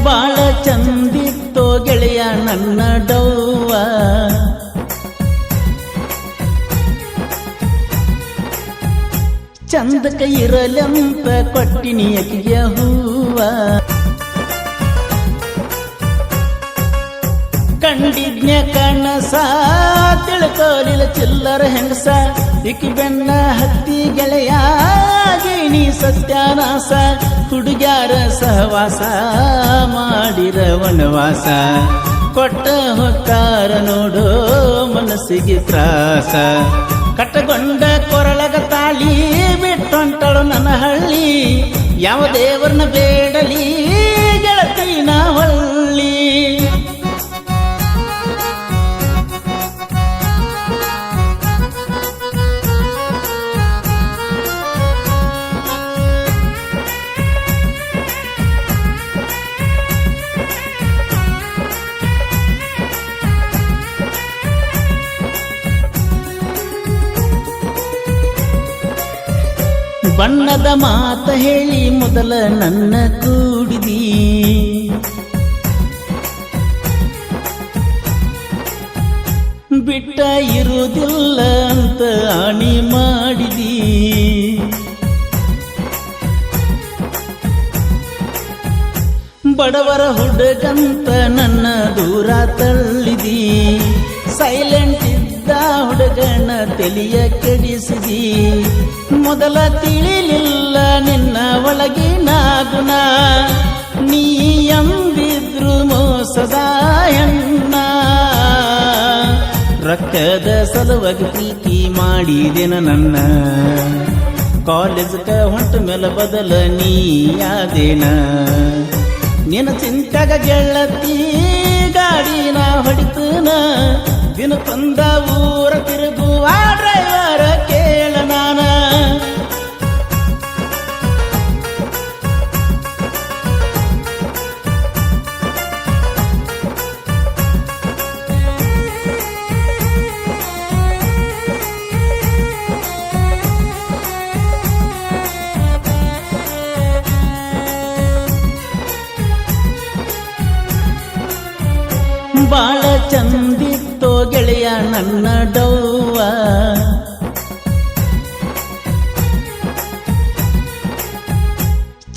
ಬಾಳ ಚಂದಿತ್ತೋ ಗೆಳೆಯ ನನ್ನ ಡವ್ವ, ಚಂದಕ ಇರಲಂತ ಕೊಟ್ಟಿನಿ ಅಕಿಗೆ ಹೂವ. ಕಂಡಿದ್ನ ಕನಸ ತಿಳ್ಕೋಲಿಲ್ಲ ಚಿಲ್ಲರ ಹೆಂಗಸ, ಇಕಿ ಬೆನ್ನ ಹತ್ತಿ ಗೆಳೆಯಾಗಿನಿ ಸತ್ಯಾನಾಸ. ಹುಡುಗ್ಯಾರ ಸಹವಾಸ ಮಾಡಿರ ವನವಾಸ, ಕೊಟ್ಟ ಹೊಕ್ಕಾರ ನೋಡೋ ಮನಸ್ಸಿಗೆ ತ್ರಾಸ. ಕಟ್ಟಗೊಂಡ ಕೊರಳಗ ತಾಳಿ ಬಿಟ್ಟೊಂಟಳು ನನ್ನ ಹಳ್ಳಿ, ಯಾವ ದೇವರನ್ನ ಬೇಡಲಿ ಗೆಳತಿನ ಹೊಳ್ಳಿ. ಬಣ್ಣದ ಮಾತ ಹೇಳಿ ಮೊದಲ ನನ್ನ ಕೂಡಿದಿ, ಬಿಟ್ಟ ಇರುವುದಿಲ್ಲ ಅಂತ ಆಣಿ ಮಾಡಿದಿ. ಬಡವರ ಹುಡುಗಂತ ನನ್ನ ದೂರ ತಳ್ಳಿದಿ, ಸೈಲೆಂಟ್ ಇದ್ದ ಹುಡುಗನ ತಲೆಯ ಕೆಡಿಸಿದಿ. ಮೊದಲ ತಿಳಿಲಿಲ್ಲ ನಿನ್ನ ಒಳಗಿನ ಗುಣ, ನೀ ಎಂದಿದ್ರು ಮೋಸದ ಹೆಣ್ಣ. ರೊಕ್ಕದ ಸಲುವಾಗಿ ಪ್ರೀತಿ ಮಾಡಿದೆನ ನನ್ನ, ಕಾಲೇಜ್ಗ ಹೊಂಟ ಮೇಲೆ ಬದಲ ನೀಯಾದೇನ. ನಿನ್ನ ಚಿಂತಾಗ ಗೆಳತಿ ಗಾಡಿನ ಹೊಡಿತನ, ದಿನ ತಂದ ಊರ ತಿರುಗುವ ಡ್ರೈವರ ಕೇಳ ನಾನ. ಬಾಳ ಚಂದಿತ್ತೋ ಗೆಳೆಯ ನನ್ನ ಡವ್ವ,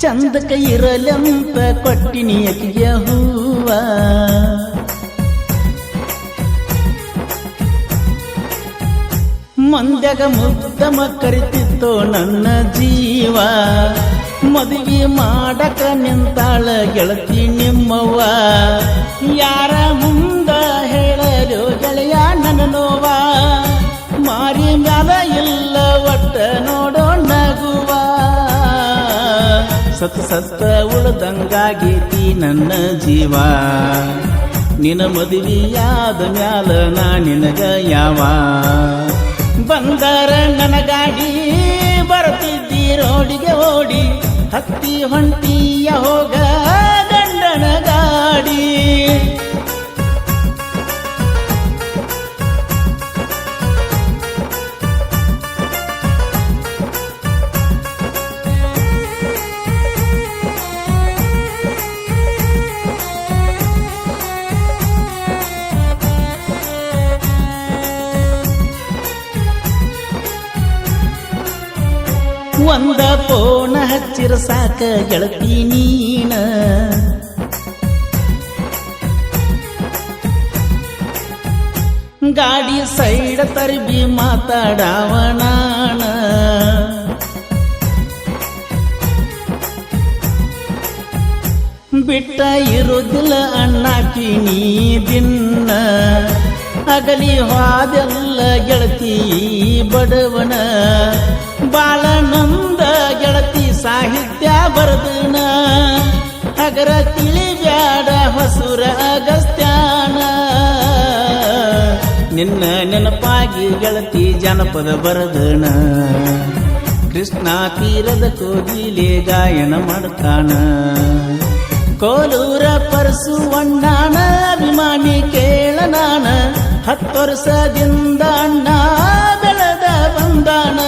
ಚಂದಕ ಇರಲಂತ ಕೊಟ್ಟಿನಿ ಅಕಿಗೆ ಹೂವ. ಮಂದ್ಯಾಗ ಮುದ್ದಮ ಕರಿತಿತ್ತೋ ನನ್ನ ಜೀವ, ಮದುವೆ ಮಾಡಕ ನಿಂತಾಳ ಗೆಳತಿ ನಿಮ್ಮವ್ವ. ಯಾರ ಮುಂದ ಹೇಳಲು ಗೆಳೆಯ ನನ್ನ ನೋವ, ಮಾರಿ ಮ್ಯಾಲ ಇಲ್ಲ ಒಟ್ಟ ನೋಡೋ ನಗುವ. ಸತ್ತ ಉಳ್ದಂಗಾಗೇತಿ ನನ್ನ ಜೀವ, ನಿನ್ನ ಮದುವೆಯಾದ ಮ್ಯಾಲ ನಾ ನಿನಗ ಯಾವ. ಬಂಗಾರ ನನ್ನ ಗಾಡಿ ಬರ್ತಿದ್ದಿ ರೋಡಿಗೆ ಓಡಿ, ಹತ್ತಿ ಹೊಂಟಿಯ ಹೋಗ ಗಂಡನ ಗಾಡಿ. ಒಂದ ಪೋನ ಹಚ್ಚಿರ ಸಾಕ ಗೆಳತಿ ನೀನ, ಗಾಡಿ ಸೈಡ ತರ್ಬಿ ಮಾತಾಡವನಾನ. ಬಿಟ್ಟ ಇರುವುದಿಲ್ಲ ಅಣ್ಣಾಕಿ ನೀ ದಿನ್ನ, ಅಗಲಿ ಹೋದೆಲ್ಲ ಗೆಳತಿ ಬಡವನ. ಬಾಳ ನೊಂದ ಗೆಳತಿ ಸಾಹಿತ್ಯ ಬರದನ, ಹಗರ ತಿಳಿಬ್ಯಾಡ ಹೊಸುರ ಅಗಸ್ತ್ಯಾನ. ನಿನ್ನ ನೆನಪಾಗಿ ಗೆಳತಿ ಜನಪದ ಬರದನ, ಕೃಷ್ಣ ತೀರದ ಕೋಗಿಲೆ ಗಾಯನ ಮಾಡ್ತಾನ. ಕೋಲೂರ ಪರಸುವಣ್ಣನ ಅಭಿಮಾನಿ ಕೇಳ ನಾನ, 10 ವರ್ಷದಿಂದ ಅಣ್ಣ ಬೆಳೆದ ಬಂದಾನ.